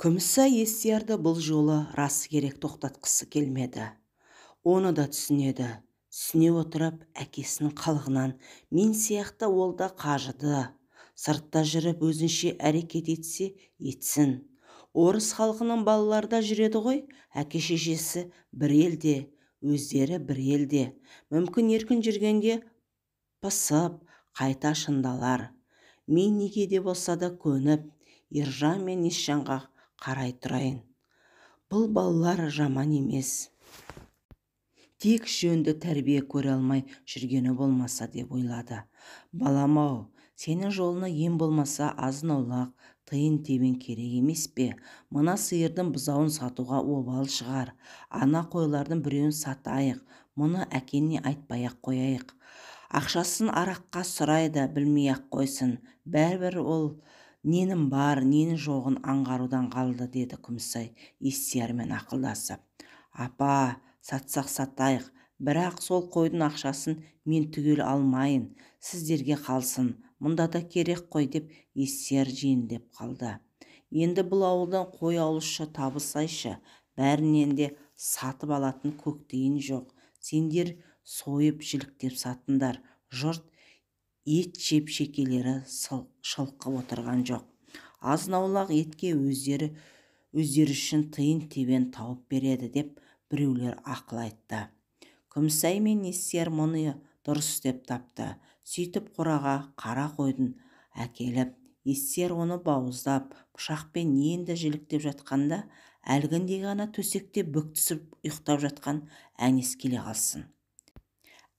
Күмісай естиярды бұл жолы расы керек тоқтатқысы келмеді. Оны да түсінеді. Түсіне отырып әкесінің қылығынан мен сияқты ол да қажыды. Сыртта жүріп өзінше әрекет етсе етсін. Орыс халқының балалары да жүреді ғой, әке-шешесі бір елде, өздері бір елде. Мүмкін еркін жүргенде пысып, қайта шындалар. Мен неге де болса да көніп, Ержан мен Есжанға қарай тұрайын. Бұл балалар жаман емес. Тек жөнді тәрбие көре алмай жүргені болмаса деп ойлады. Балам-ау, сенің жолына ем болмаса азын-аулақ тиын-тебен керек емес пе? Мына сиырдың бұзауын сатуға обал шығар. Ана қойлардың біреуін сатайық, мұны әкене айтпай-ақ қояйық. Ақшасын араққа сұрайды, білмей-ақ қойсын. Бәрібір ол ненің бар, ненің жоғын аңғарудан қалды, деді Күмісай естиярмен ақылдасып. Апа, сатсақ сатайық, бірақ сол қойдың ақшасын мен түгел алмайын, сіздерге қалсын, мұнда да керек қой, деп естияр жеңілдеп қалды. Енді бұл ауылдан қой алушы табылсайшы, бәрінен де сатып алатын көктейін жоқ. Сендер сойып жіліктеп сатыңдар, жұрт ет жеп шекелері шылқып отырған жоқ. Азын-аулақ етке өздері үшін тиын-тебен тауып береді деп біреулер ақыл айтты. Күмісай мен естияр мұны дұрыс деп тапты. Сөйтіп қораға қара қойдың әкеліп, естияр оны бауыздап, пышақпен енді жіліктеп жатқанда, әлгінде ғана төсекте бүк түсіп ұйықтап жатқан әнес келе қалсын.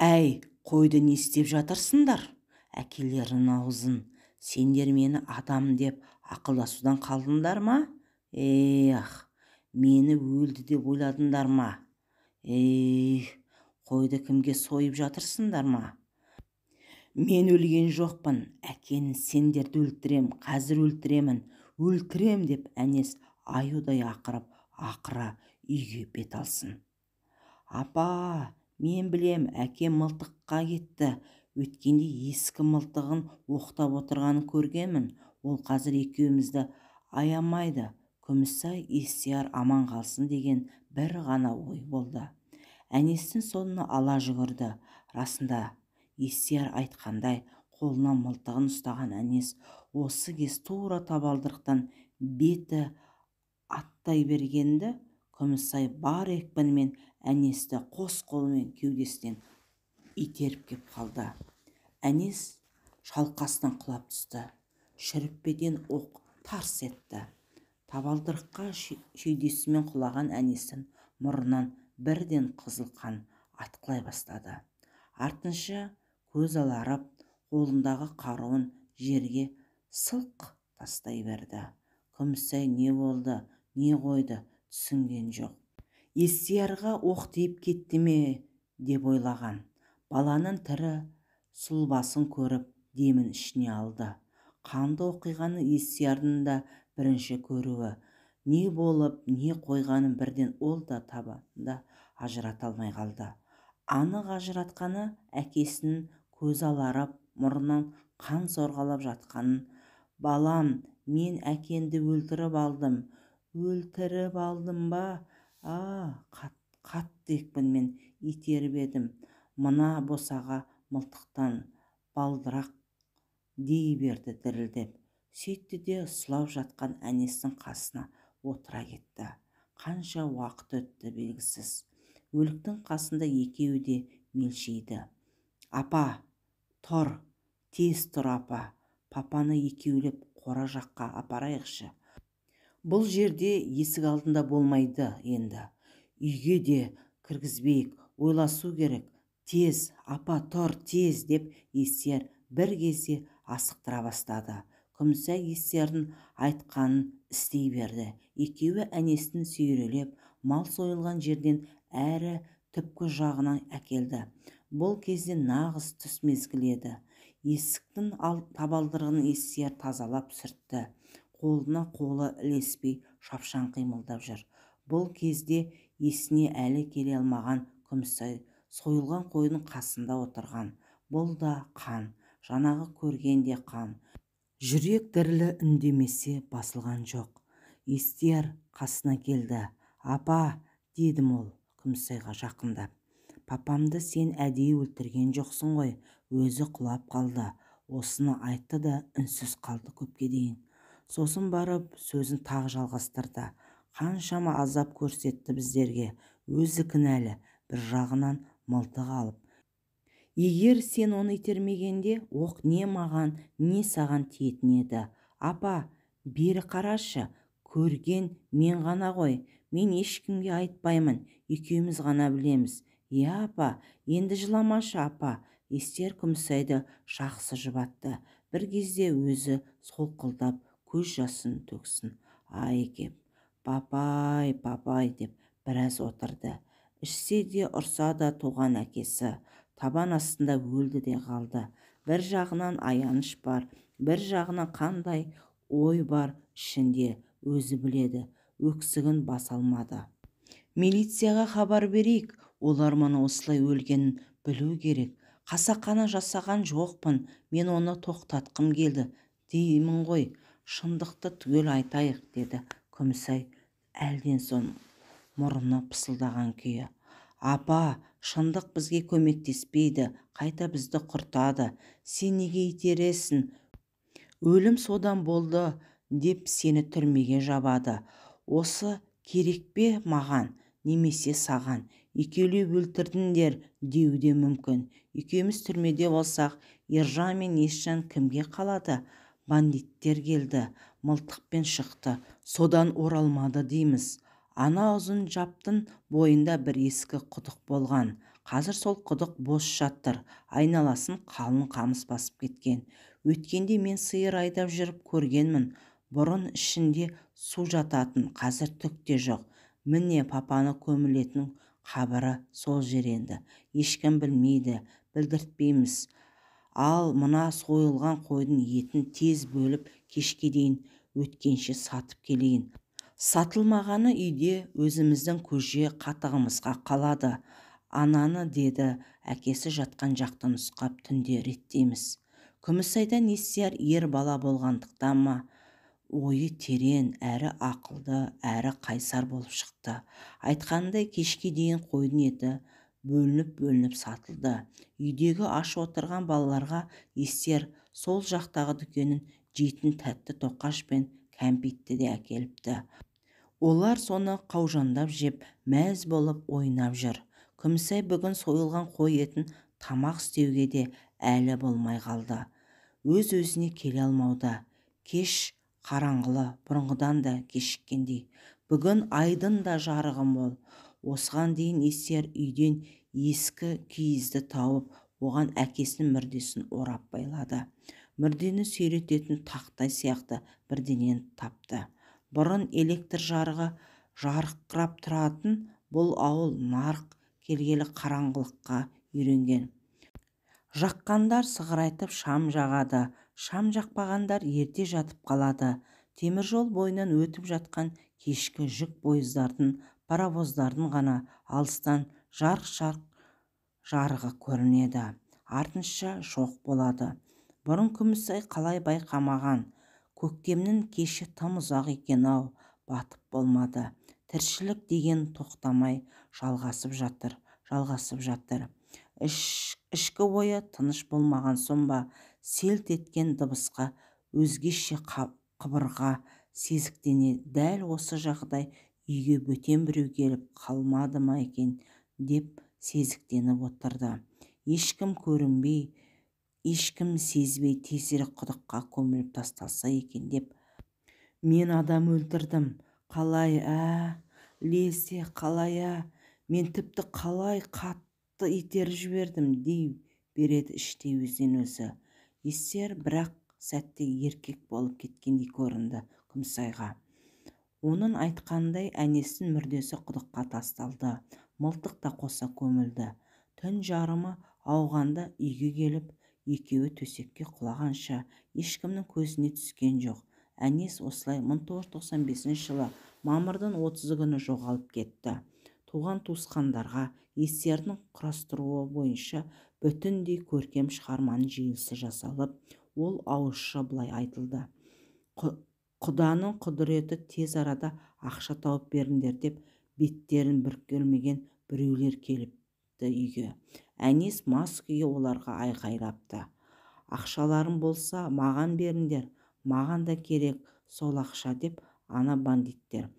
Әй, қойды не істеп жатырсыңдар? Әкелерінің аузын. Сендер мені адам деп ақылдасудан қалдыңдар ма? Мені өлді деп ойладыңдар ма? Қойды кімге сойып жатырсыңдар ма? Мен өлген жоқпын, әкені сендерді өлтірем, қазір өлтірем деп әнес аюдай ақыра үйге бет алсын. Апа, мен білем, әкем мылтыққа кетті. Өткенде ескі мылтығын оқтап отырғанын көргенмін. Ол қазір екеумізді аямайды. Күмісай естияр аман қалсын деген бір ғана ой болды. Әнестің соңына ала жүгірді. Расында естияр айтқандай, қолынан мылтығын ұстаған әнес осы кез тура табалдырықтан беті аттай бергенді Күмісай бар екпінімен әнесті қос қолымен кеудесінен итеріп кеп қалды. Әнес шалқасынан құлап түсті. Шүріппеден оқ тарс етті. Табалдырыққа шүйдесімен құлаған әнестің мұрнынан бірден қызыл қан атқылай бастады. Артынша көз аларып, қолындағы қаруын жерге сылқ тастай берді. Күмісай не болды, не қойды түсінген жоқ. Естиярға оқ тиіп кетті ме деп ойлаған. Баланың тірі сұлбасын көріп демін ішіне алды. Қанды оқиғаны естиярдың да бірінші көруі. Не болып, не қойғанын бірден ол да табанда ажырата алмай қалды. Анық ажыратқаны әкесінің көз аларып, мұрнынан қан сорғалап жатқанын. Балам, мен әкенді өлтіріп алдым. Өлтіріп алдым ба? Қатты екпінмен итеріп едім. Мына босаға мылтықтан балдырақ дей берді дірілдеп. Сөйтті де сұлап жатқан әнестің қасына отыра кетті. Қанша уақыт өтті белгісіз. Өліктің қасында екеуі де мелшиді. Апа, тұр, тез тұр апа. Папаны екеулеп қора жаққа апарайықшы. Бұл жерде есік алдында болмайды енді. Үйге де кіргізбейік, ойласу керек. Тез, апа, тұр, тез, деп естияр бір кезде асықтыра бастады. Күмісай естиярдың айтқанын істей берді. Екеуі әнестің сүйрелеп, мал сойылған жерден әрі түпкі жағынан әкелді. Бұл кезде нағыз түс мезгілі еді. Есіктің табалдырығын естияр тазалап сүртті. Қолына қолы ілеспей шапшаң қимылдап жүр. Бұл кезде есіне әлі келе алмаған Күмісай сойылған қойдың қасында отырған. Бұл да қан, жаңағы көргенде қан. Жүрек дірілі үндемесе басылған жоқ. Естияр қасына келді. Апа, дедім ол Күмісайға жақындап. Папамды сен әдейі өлтірген жоқсың ғой, өзі құлап қалды. Осыны айтты да үнсіз қалды көпке дейін. Сосын барып сөзін тағы жалғастырды. Қаншама азап көрсетті біздерге, өзі кінәлі, бір жағынан мылтық алып. Егер сен оны итермегенде, оқ не маған, не саған тиетін еді. Апа, бері қарашы, көрген мен ғана ғой, мен ешкімге айтпаймын, екеуміз ғана білеміз. Апа, енді жыламашы апа. Естияр Күмісайды жақсы жұбатты. Бір кезде өзі солқылдап көз жасын төксін. Ай кеп, папай, папай деп біраз отырды. Ішсе де ұрса да туған әкесі. Табан астында өлді де қалды. Бір жағынан аяныш бар, бір жағынан қандай ой бар ішінде, өзі біледі, өксігін баса алмады. Милицияға хабар берейік, олар мұны осылай өлгенін білу керек. Қасақана жасаған жоқпын, мен оны тоқтатқым келді деймін ғой. Шындықты түгел айтайық, деді Күмісай әлден соң мұрны пысылдаған күйі. Апа, шындық бізге көмектеспейді, қайта бізді құртады. Сен неге итересің? Өлім содан болды деп сені түрмеге жабады. Осы керек пе маған, немесе саған? Екеулеп өлтірдіңдер деуде мүмкін. Екеуміз түрмеде болсақ, Ержан мен Есжан кімге қалады? Бандиттер келді, мылтықпен шықты, содан оралмады дейміз. Ана ұзын жаптың бойында бір ескі құдық болған. Қазір сол құдық бос жатыр, айналасын қалың қамыс басып кеткен. Өткенде мен сиыр айдап жүріп көргенмін. Бұрын ішінде су жататын, қазір түк те жоқ. Міне папаны көмілетін қабірі сол жер енді. Ешкім білмейді, білдіртпейміз. Ал мына сойылған қойдың етін тез бөліп кешке дейін өткенше сатып келейін. Сатылмағаны үйде өзіміздің көже қатығымызға қалады. Ананы, деді, әкесі жатқан жақтан нұсқап, түнде реттейміз. Күмісайдан Естияр ер бала болғандықтан ма, ойы терең, әрі ақылды, әрі қайсар болып шықты. Айтқандай кешке дейін қойдың еті бөлініп сатылды. Үйдегі аш отырған балаларға Естияр сол жақтағы дүкенін жейтін тәтті тоқаш пен кәмпитті де әкеліпті. Олар соны қаужандап жеп, мәз болып ойнап жүр. Күмісай бүгін сойылған қой етін тамақ істеуге де әлі болмай қалды. Өз-өзіне келе алмауда. Кеш қараңғылы, бұрынғыдан да кешіккендей. Бүгін айдың да жарығы мол. Осыған дейін Естияр үйден ескі киізді тауып, оған әкесінің мүрдесін орап байлады. Мүрдені сүйрететін тақтай сияқты бірдеңені тапты. Бұрын электр жарығы жарқырап тұратын бұл ауыл нарық келгелі қараңғылыққа үйренген. Жаққандар сығырайтып шам жағады, шам жақпағандар ерте жатып қалады. Теміржол бойынан өтіп жатқан кешкі жүк пойыздардың, паровоздардың ғана алыстан жарқ-жарқ жарығы көрінеді. Артынша жоқ болады. Бұрын Күмісай қалай байқамаған. Көктемнің кеші тым ұзақ екен-ау, батып болмады. Тіршілік деген тоқтамай жалғасып жатыр. Ішкі ойы тыныш болмаған соң ба, селт еткен дыбысқа өзгеше қыбырға сезіктене. Дәл осы жағдай үйге бөтен біреу келіп қалмады ма екен деп сезіктеніп отырды. Ешкім көрінбей, ешкім сезбей тезірек құдыққа көміліп тасталса екен деп. Мен адам өлтірдім. Қалай, лезде қалай, мен тіпті қалай қатты итеріп жібердім дей береді іштей өзінен өзі. Естияр бірақ сәтте еркек болып кеткендей көрінді Күмісайға. Оның айтқандай әнесінің мүрдесі құдыққа тасталды. Мылтық та қоса көмілді. Түн жарымы ауғанда үйге келіп, екеуі төсекке құлағанша ешкімнің көзіне түскен жоқ. Әнес осылай 1995 жылы мамырдың 30 күні жоғалып кетті. Туған туысқандарға Естиярдың құрастыруы бойынша бүтіндей көркем шығарманың желісі жасалып, ол ауызша былай айтылды. Құданың құдіреті тез арада ақша тауып беріңдер деп беттерін бүркелмеген біреулер келіпті үйге. Әнес мас күйі оларға айқайлапты: ақшаларың болса маған беріңдер, маған да керек сол ақша деп ана бандиттер.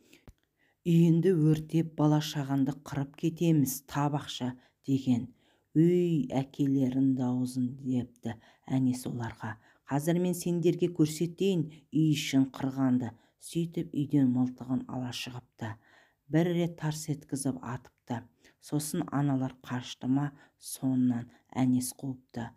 Үйінді өртеп бала шағанды қырып кетеміз, тап ақша деген. Өй әкелерін дауызын депті әнес оларға. Қазір мен сендерге көрсетейін үй ішін қырғанды. Сөйтіп үйден мылтығын ала шығыпты. Бір рет тарс еткізіп атыпты. Сосын аналар қашты ма, соңынан әнес қуыпты.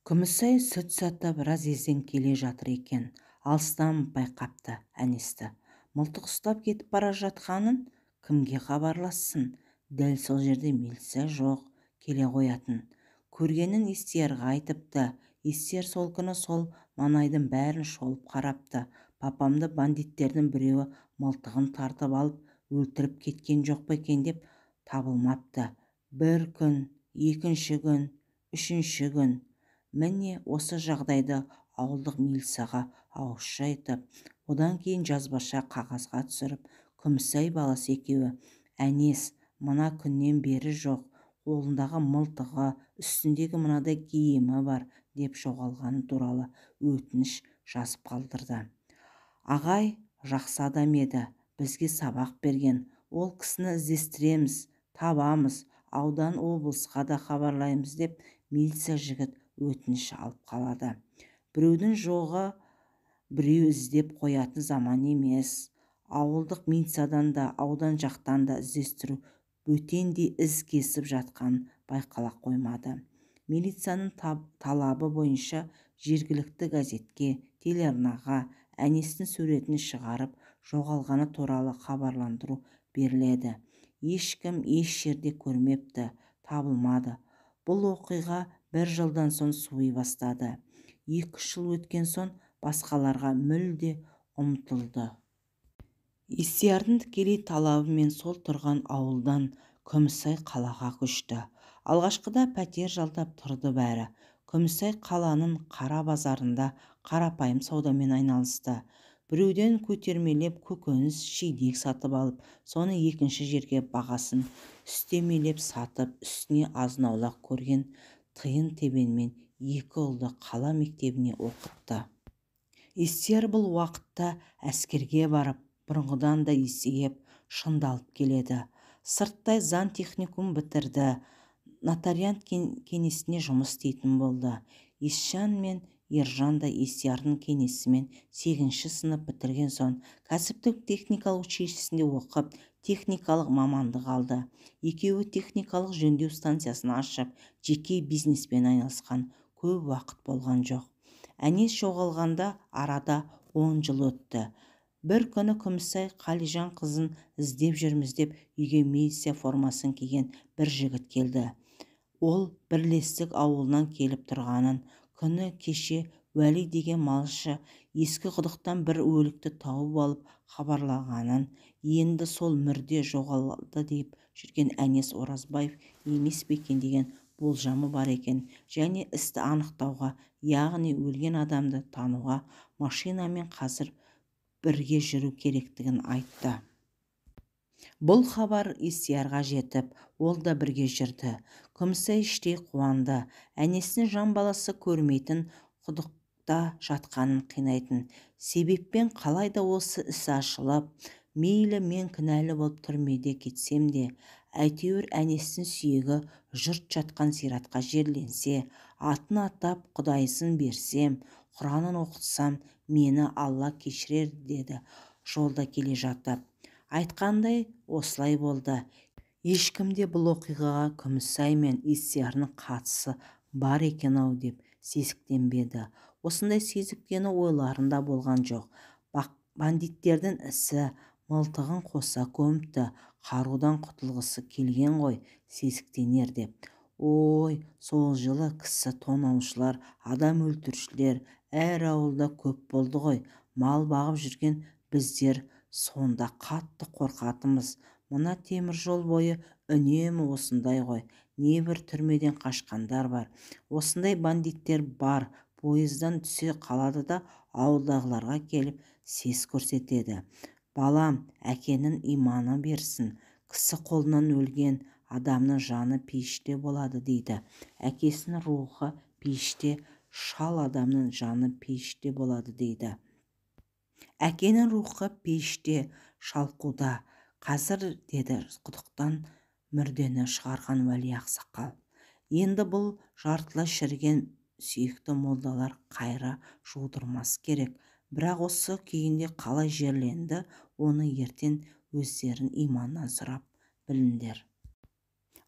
Күмісай сүт сатып разъезден келе жатыр екен. Алыстан байқапты әнесті. Мылтық ұстап кетіп бара жатқанын кімге хабарлассын? Дәл сол жерде милиция жоқ, келе қоятын. Көргенін Естиярға айтыпты. Естияр сол күні сол маңайдың бәрін шолып қарапты. Папамды бандиттердің біреуі мылтығын тартып алып өлтіріп кеткен жоқ па екен деп табылмапты. Бір күн, екінші күн, үшінші күн. Міне осы жағдайды ауылдық милицияға ауызша айтып, одан кейін жазбаша қағазға түсіріп, Күмісай баласы екеуі әнес мына күннен бері жоқ, қолындағы мылтығы, үстіндегі мынадай киімі бар деп жоғалғаны туралы өтініш жазып қалдырды. Ағай жақсы адам еді, бізге сабақ берген. Ол кісіні іздестіреміз, табамыз, аудан облысқа да хабарлаймыз деп милиция жігіт өтініш алып қалады. Біреудің жоғы біреу іздеп қоятын заман емес. Ауылдық милициядан да аудан жақтан да іздестіру бөтендей із кесіп жатқан байқала қоймады. Милицияның талабы бойынша жергілікті газетке, телеарнаға әнестің суретін шығарып жоғалғаны туралы хабарландыру беріледі. Ешкім еш жерде көрмепті, табылмады. Бұл оқиға бір жылдан соң суи бастады. 2 жыл өткен соң басқаларға мүлде ұмытылды. Естиярдың тікелей талабымен сол тұрған ауылдан Күмісай қалаға көшті. Алғашқыда пәтер жалдап тұрды бәрі. Күмісай қаланың қара базарында қарапайым саудамен айналысты. Біреуден көтермелеп көкөніс, шидек сатып алып, соны екінші жерге бағасын үстемелеп сатып, үстіне азын-аулақ көрген тиын тебенмен 2 ұлды қала мектебіне оқытты. Естияр бұл уақытта әскерге барып, бұрынғыдан да есейіп, шыңдалып келеді. Сырттай заң техникум бітірді. Нотариат кеңесіне жұмыс істейтін болды. Есжан мен Ержан да Естиярдың кеңесімен 8-ші сынып бітірген соң кәсіптік техникалық училищесінде оқып, техникалық мамандық алды. Екеуі техникалық жөндеу станциясын ашып, жеке бизнеспен айналысқан. Көп уақыт болған жоқ. Әнес жоғалғанда арада 10 жыл өтті. Бір күні Күмісай Қалижан қызын іздеп жүрміз деп үйге милиция формасын киген бір жігіт келді. Ол Бірлестік ауылынан келіп тұрғанын, күні кеше Уәли деген малшы ескі құдықтан бір өлікті тауып алып хабарлағанын, енді сол мүрде жоғалды деп жүрген Әнес Оразбаев емес пе екен деген болжамы бар екен, және істі анықтауға, яғни өлген адамды тануға машинамен қазір бірге жүру керектігін айтты. Бұл хабар Естиярға жетіп, ол да бірге жүрді. Күмісай іштей қуанды. Әнестің жан баласы көрмейтін, құдықта жатқанын қинайтын себеппен қалайда осы іс ашылып, мейлі мен кінәлі болып түрмеде кетсем де, әйтеуір Әнестің сүйегі жұрт жатқан зиратқа жерленсе, атын атап құдайсын берсем, Құранын оқытсам, мені Алла кешірер деді жолда келе жатып. Айтқандай осылай болды. Ешкімде бұл оқиғаға Күмісай мен Естиярдың қатысы бар екен-ау деп сезіктенбеді. Осындай сезіктену ойларында болған жоқ. Бандиттердің ісі, мылтығын қоса көміпті, қарудан құтылғысы келген ғой, сезіктенер деп. Ой, сол жылы кісі тонаушылар, адам өлтірушілер әр ауылда көп болды ғой. Мал бағып жүрген біздер сонда қатты қорқатымыз. Мына темір жол бойы үнемі осындай ғой. Небір түрмеден қашқандар бар. Осындай бандиттер бар. Пойыздан түсе қалады да ауылдағыларға келіп сес көрсетеді. Балам, әкенің иманы берсін, кісі қолынан өлген адамның жаны пейіште болады дейді. Әкесінің рухы пейіште, шал адамның жаны пейіште болады дейді. Әкенің рухы пейіште шалқуда. Қазір, деді құдықтан мүрдені шығарған уәли ақсақал. Енді бұл жартылай шіріген сүйікті молдалар қайра жудырмас керек. Бірақ осы күйінде қалай жерленді, оны ертең өздерін иманнан сұрап біліңдер.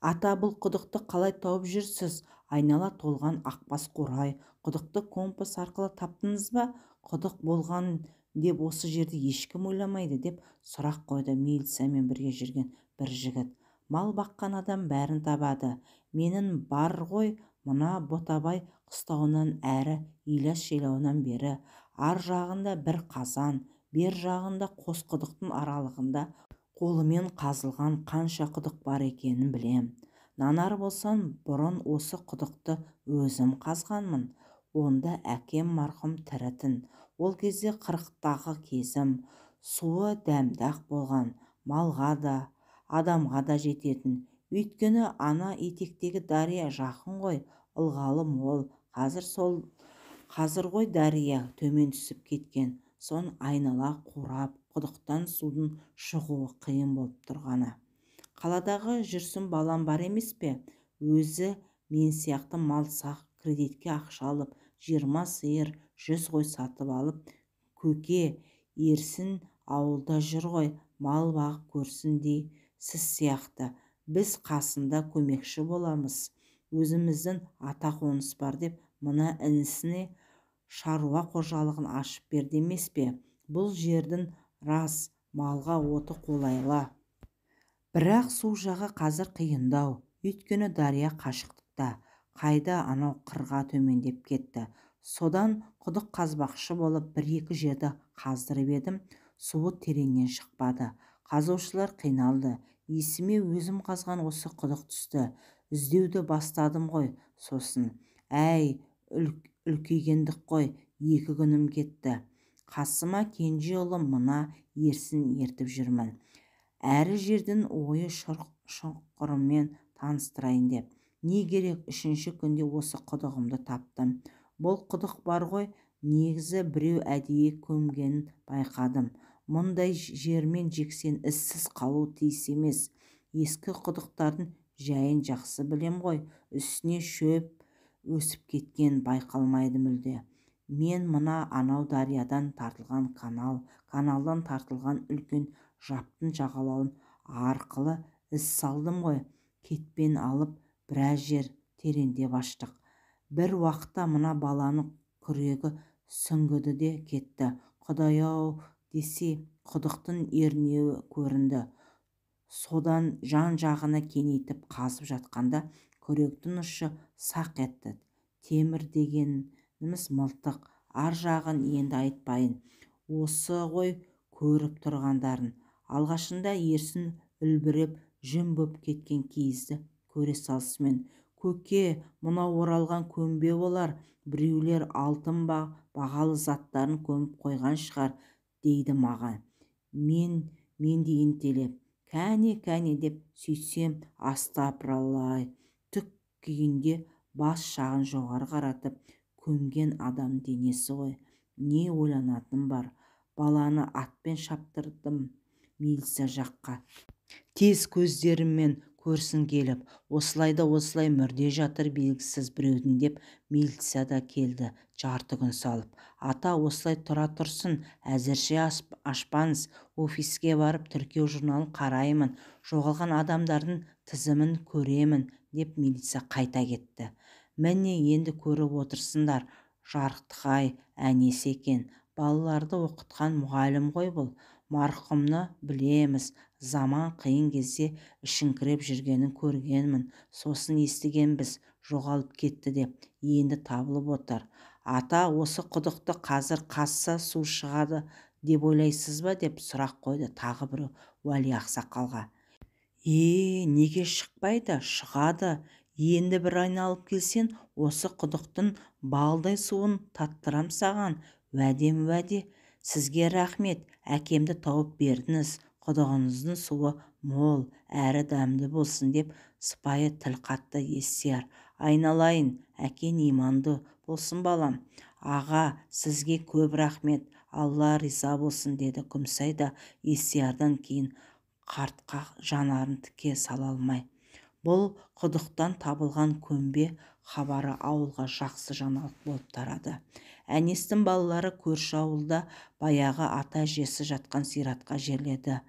Ата, бұл құдықты қалай тауып жүрсіз? Айнала толған ақбас қурай. Құдықты компас арқылы таптыңыз ба? Құдық болған деп осы жерде ешкім ойламайды, деп сұрақ қойды милициямен бірге жүрген бір жігіт. Мал баққан адам бәрін табады. Менің бар ғой мына Ботабай қыстауынан әрі Илас жайлауынан бері. Ар жағында бір қазан, бер жағында қос құдықтың аралығында қолымен қазылған қанша құдық бар екенін білем. Нанар болсам, бұрын осы құдықты өзім қазғанмын. Онда әкем марқұм тірітін. Ол кезде 40-тағы кезім. Суы дәмдақ болған, малға да, адамға да жететін. Өйткені ана етектегі дария жақын ғой, ылғалы мол. Қазір ғой дария төмен түсіп кеткен. Сон айнала қурап, құдықтан судың шығуы қиын болып тұрғаны. Қаладағы жүрсін балам бар емес пе? Өзі мен сияқты мал сақ, кредитке ақша алып, 20 сиыр, 100 қой сатып алып, көке ерсін ауылда жүр ғой, мал бағып көрсін дей. Сіз сияқты біз қасында көмекші боламыз. Өзіміздің ата қоныс бар деп мына інісіне шаруа қожалығын ашып берді емес пе? Бұл жердің рас малға оты қолайлы. Бірақ су жағы қазір қиындау. Өйткені дария қашықтықта. Қайда анау қырға төмендеп кетті. Содан құдық қазбақшы болып бір-екі жерді қаздырып едім. Суы тереңнен шықпады. Қазушылар қиналды. Есіме өзім қазған осы құдық түсті. Іздеуді бастадым ғой. Сосын, әй, үлкейгендік қой, 2 күнім кетті. Қасыма кенже ұлым мына ерсін ертіп жүрмін. Әрі жердің ойы шұңқырымен таныстырайын деп. Не керек, 3-ші күнде осы құдығымды таптым. Бұл құдық бар ғой, негізі біреу әдейі көмгенін байқадым. Мұндай жермен жексен іссіз қалу тиіс емес. Ескі құдықтардың жайын жақсы білем ғой, үстіне шөп өсіп кеткен байқалмайды мүлде. Мен мына анау дариядан тартылған каналдан тартылған үлкен жаптың жағалауын арқылы із салдым ғой. Кетпен алып біраз жер тереңдеп аштық. Бір уақытта мына баланы күрегі сүңгіді де кетті. Құдай-ау десе құдықтың ернеуі көрінді. Содан жан-жағына кеңейтіп қазып жатқанда күректің ұшы сақ етті. Темір дегеніміз мылтық. Ар жағын енді айтпайын. Осы ғой көріп тұрғандарын. Алғашында ерсін үлбіреп жүн боп кеткен киізді көре салысымен. Көке, мынау оралған көмбе болар. Біреулер алтын бағалы заттарын көміп қойған шығар, дейді маған. Мен дейін телеп. Кәне деп сөйтсем, астапыраллай, түк күйінде бас жағын жоғары қаратып көмген адам денесі ғой. Не ойланатын бар? Баланы атпен шаптырдым милиция жаққа. Тез көздеріммен көрсін келіп, осылай мүрде жатыр белгісіз біреудің деп милиция да келді жарты күн салып. Ата, осылай тұра тұрсын, әзірше ашпаңыз, офиске барып тіркеу журналын қараймын, жоғалған адамдардың тізімін көремін, деп милиция қайта кетті. Міне енді көріп отырсыңдар, жарықтық-ай, әнесі екен. Балаларды оқытқан мұғалім ғой бұл. Марқұмны білеміз, заман қиын кезде ішіңкіреп жүргенін көргенмін. Сосын естігенбіз, жоғалып кетті деп, енді табылып отыр. Ата, осы құдықты қазір қазса су шығады деп ойлайсыз ба, деп сұрақ қойды тағы біреу уәли ақсақалға. Неге шықпайды? Шығады. Енді бір айналып келсен, осы құдықтың балдай суын таттырам саған. Уәдем уәде, сізге рахмет, әкемді тауып бердіңіз, құдығыңыздың суы мол әрі дәмді болсын деп сыпайы тіл қатты Естияр. Айналайын, әкең иманды болсын балам. Аға, сізге көп рахмет, Алла риза болсын деді Күмісай да Естиярдан кейін қартқа жанарын тіке сала алмай. Бұл құдықтан табылған көмбе хабары ауылға жақсы жаңалық болып тарады. Әнестің балалары көрші ауылда баяғы ата-әжесі жатқан зиратқа жерледі.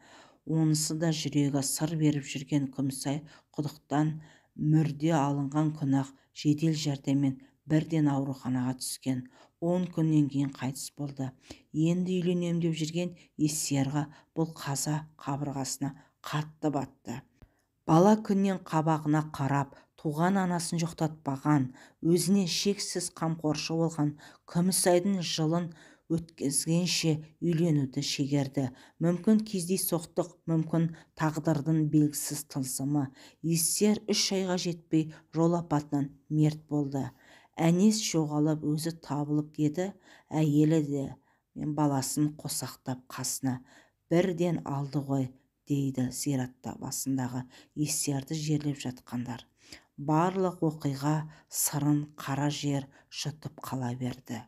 Онысы да жүрегі сыр беріп жүрген Күмісай құдықтан мүрде алынған күні-ақ жедел жәрдеммен бірден ауруханаға түскен. 10 күннен кейін қайтыс болды. Енді үйленем деп жүрген Естиярға бұл қаза қабырғасына қатты батты. Бала күннен қабағына қарап, туған анасын жоқтатпаған, өзіне шексіз қамқоршы болған Күмісайдың жылын өткізгенше үйленуді шегерді. Мүмкін кездейсоқтық, мүмкін тағдырдың белгісіз тылсымы. Естияр 3 айға жетпей жол апатынан мерт болды. Әнес жоғалып, өзі табылып еді, әйелі де мен баласын қосақтап қасына бірден алды ғой, дейді зиратта басындағы Естиярды жерлеп жатқандар. Барлық оқиға сырын қара жер жұтып қала берді.